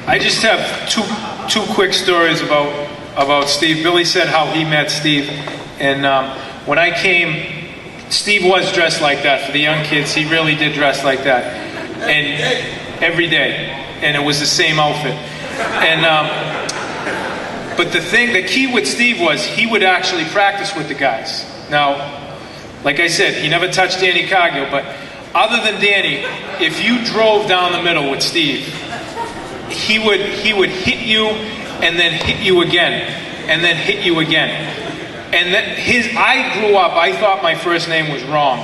I just have two quick stories about Steve. Billy said how he met Steve, and when I came, Steve was dressed like that for the young kids. He really did dress like that, and every day, and it was the same outfit. And but the key with Steve was he would actually practice with the guys. Now, like I said, he never touched Danny Cargill, but other than Danny, if you drove down the middle with Steve, he would hit you and then hit you again and then hit you again. And then I grew up, I thought my first name was wrong.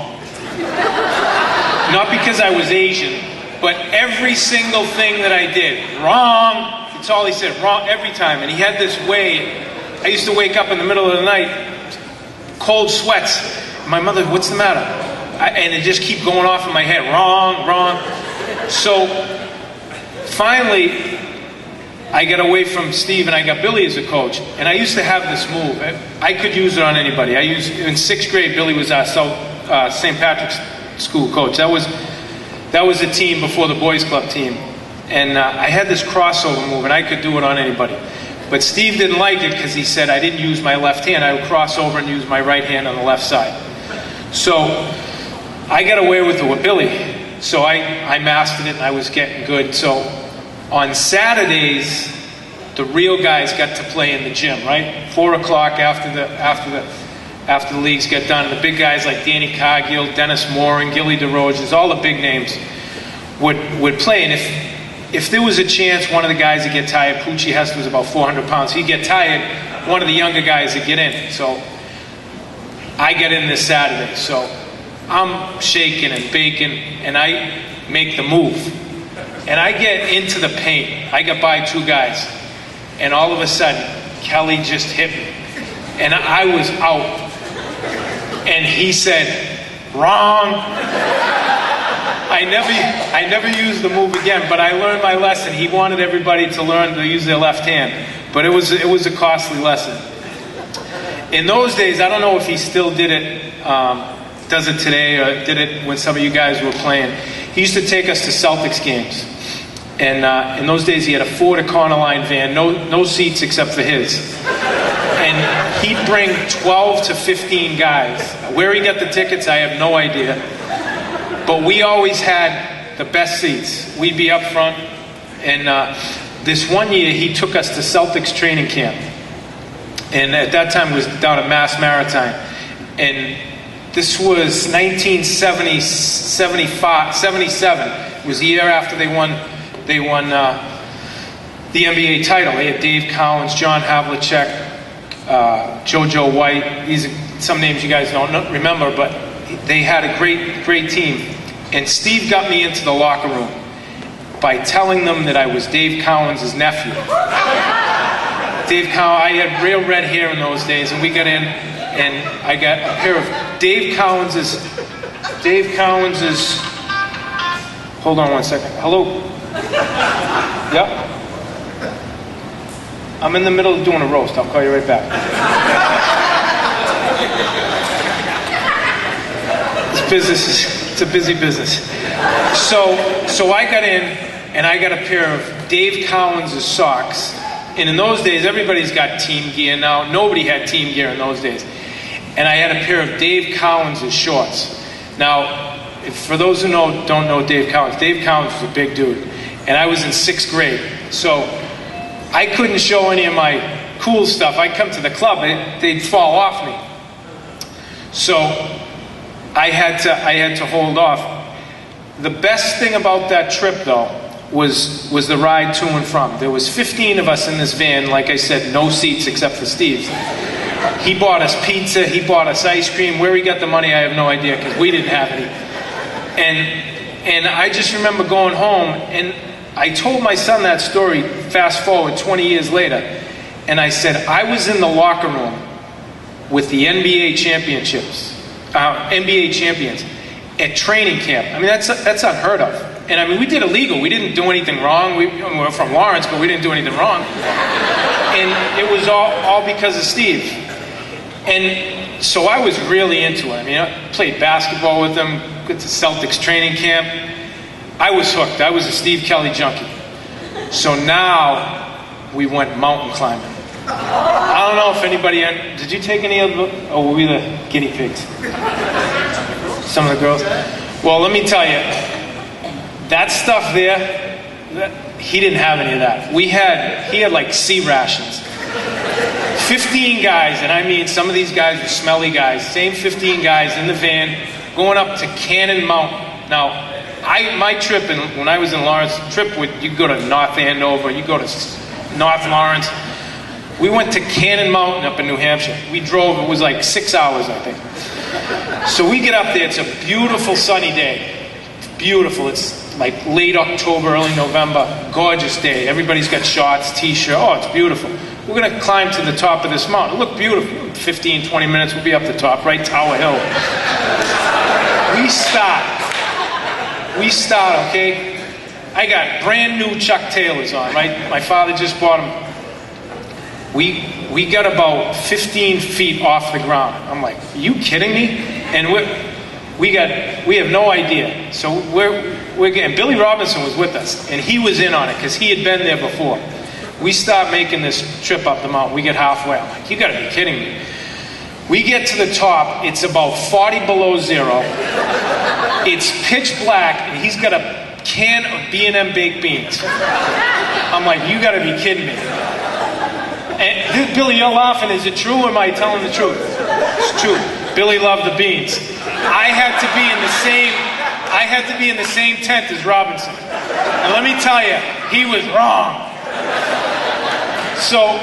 Not because I was Asian, but every single thing that I did, wrong. That's all he said, wrong, every time. And he had this way, I used to wake up in the middle of the night, cold sweats. My mother, what's the matter? And it just keep going off in my head, wrong, wrong. So finally, I got away from Steve and I got Billy as a coach. And I used to have this move. I could use it on anybody. In 6th grade, Billy was our St. Patrick's School coach. That was a team before the boys club team. And I had this crossover move and I could do it on anybody. But Steve didn't like it because he said I didn't use my left hand. I would cross over and use my right hand on the left side. So I got away with it with Billy. So I mastered it and I was getting good. So on Saturdays, the real guys got to play in the gym, right? 4 o'clock after the leagues get done. The big guys like Danny Cargill, Dennis Moore, and Gilly DeRoches, all the big names would play. And if there was a chance one of the guys would get tired, Poochie Hester was about 400 pounds, he'd get tired, one of the younger guys would get in. So I get in this Saturday. So I'm shaking and baking, and I make the move. And I get into the paint. I get by 2 guys. And all of a sudden, Kelly just hit me. And I was out. And he said, wrong. I never used the move again, but I learned my lesson. He wanted everybody to learn to use their left hand. But it was a costly lesson. In those days, I don't know if he still did it, does it today, or did it when some of you guys were playing. He used to take us to Celtics games. And in those days, he had a Ford Econoline van, no seats except for his. And he'd bring 12 to 15 guys. Where he got the tickets, I have no idea. But we always had the best seats. We'd be up front. And this one year, he took us to Celtics training camp. And at that time, it was down at Mass Maritime. And this was 1977. It was the year after they won the NBA title. They had Dave Cowens, John Havlicek, JoJo White. These are some names you guys don't remember, but they had a great team. And Steve got me into the locker room by telling them that I was Dave Cowens' nephew. Dave Cowens, I had real red hair in those days, and we got in, and I got a pair of Dave Cowens', hold on one second. Hello? Yep. I'm in the middle of doing a roast. I'll call you right back. This business it's a busy business. So I got in, and I got a pair of Dave Cowens' socks. And in those days, everybody's got team gear now. Nobody had team gear in those days. And I had a pair of Dave Cowens' shorts. Now, for those who don't know Dave Cowens was a big dude. And I was in 6th grade. So I couldn't show any of my cool stuff. I'd come to the club, they'd fall off me. So I had to hold off. The best thing about that trip, though, was the ride to and from. There was 15 of us in this van, like I said, no seats except for Steve's. He bought us pizza, he bought us ice cream. Where he got the money, I have no idea, because we didn't have any. And I just remember going home, and I told my son that story, fast forward 20 years later, and I said, I was in the locker room with the NBA champions at training camp. I mean, that's unheard of. And I mean, we did illegal. We didn't do anything wrong. We were from Lawrence, but we didn't do anything wrong. And it was all because of Steve. And so I was really into it. I mean, I played basketball with him, went to Celtics training camp. I was hooked. I was a Steve Kelly junkie. So now we went mountain climbing. I don't know if anybody, did you take any of the, oh, were we the guinea pigs? Some of the girls? Well, let me tell you, that stuff there, he didn't have any of that. He had like sea rations. 15 guys, and I mean some of these guys were smelly guys, same 15 guys in the van, going up to Cannon Mountain. Now, my trip, when I was in Lawrence, you go to North Andover, you go to North Lawrence. We went to Cannon Mountain up in New Hampshire. We drove, it was like 6 hours, I think. So we get up there, it's a beautiful sunny day. It's beautiful, it's like late October, early November, gorgeous day. Everybody's got shorts, t-shirt, oh, it's beautiful. We're gonna climb to the top of this mountain. It looked beautiful. 15, 20 minutes, we'll be up the top, right, Tower Hill. We start, okay? I got brand new Chuck Taylors on, right? My father just bought them. We got about 15 feet off the ground. I'm like, are you kidding me? And we have no idea. So we're getting, Billy Robinson was with us, and he was in on it because he had been there before. We start making this trip up the mountain. We get halfway. I'm like, you gotta be kidding me. We get to the top. It's about 40 below zero. It's pitch black, and he's got a can of B&M baked beans. I'm like, you gotta be kidding me. And Billy, you're laughing. Is it true or am I telling the truth? It's true. Billy loved the beans. I had to be in the same tent as Robinson. And let me tell you, he was wrong. So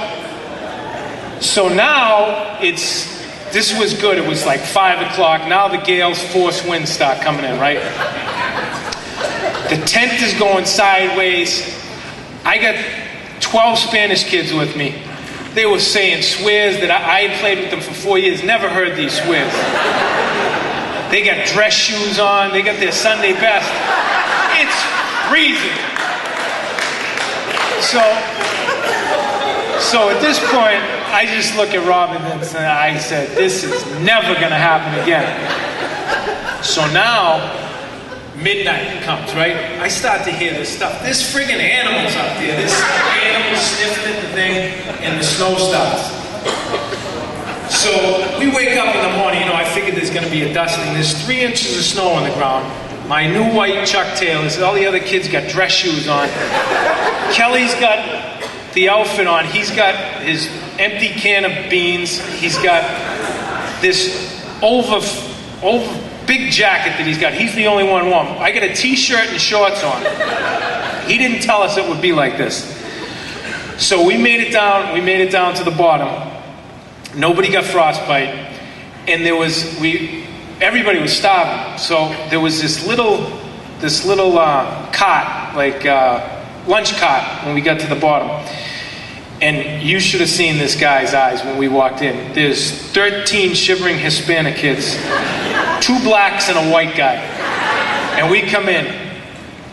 now this was good. It was like 5 o'clock. Now the gales, force winds start coming in, right? The tent is going sideways. I got 12 Spanish kids with me. They were saying swears that I had played with them for 4 years, never heard these swears. They got dress shoes on, they got their Sunday best. It's freezing. So at this point, I just look at Robin and I said, this is never gonna happen again. So now, midnight comes, right? I start to hear this stuff. There's friggin' animals out there. There's animals sniffing at the thing, and the snow starts. So we wake up in the morning, I figured there's gonna be a dusting. There's 3 inches of snow on the ground. My new white Chuck Taylors, all the other kids got dress shoes on. Kelly's got the outfit on. He's got his empty can of beans. He's got this over big jacket that he's got. He's the only one warm. I got a t-shirt and shorts on. He didn't tell us it would be like this. So we made it down. We made it down to the bottom. Nobody got frostbite, and everybody was starving. So there was this little cot, like lunch cot, when we got to the bottom. And you should have seen this guy's eyes when we walked in. There's 13 shivering Hispanic kids, 2 blacks and a white guy. And we come in,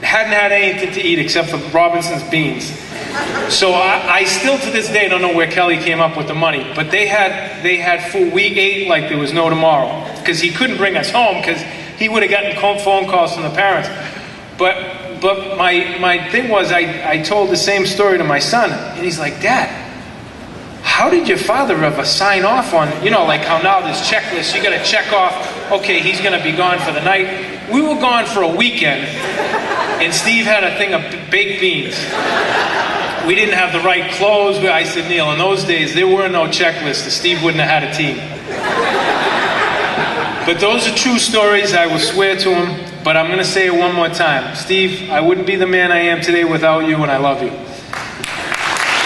hadn't had anything to eat except for Robinson's beans. So I still to this day don't know where Kelly came up with the money, but they had food. We ate like there was no tomorrow because he couldn't bring us home because he would have gotten phone calls from the parents. But my thing was, I told the same story to my son, and he's like, Dad, how did your father ever sign off on, like how now there's checklists, you got to check off, okay, he's going to be gone for the night. We were gone for a weekend, and Steve had a thing of baked beans. We didn't have the right clothes. I said, Neil, in those days, there were no checklists. Steve wouldn't have had a team. But those are true stories. I will swear to him. But I'm going to say it one more time. Steve, I wouldn't be the man I am today without you, and I love you.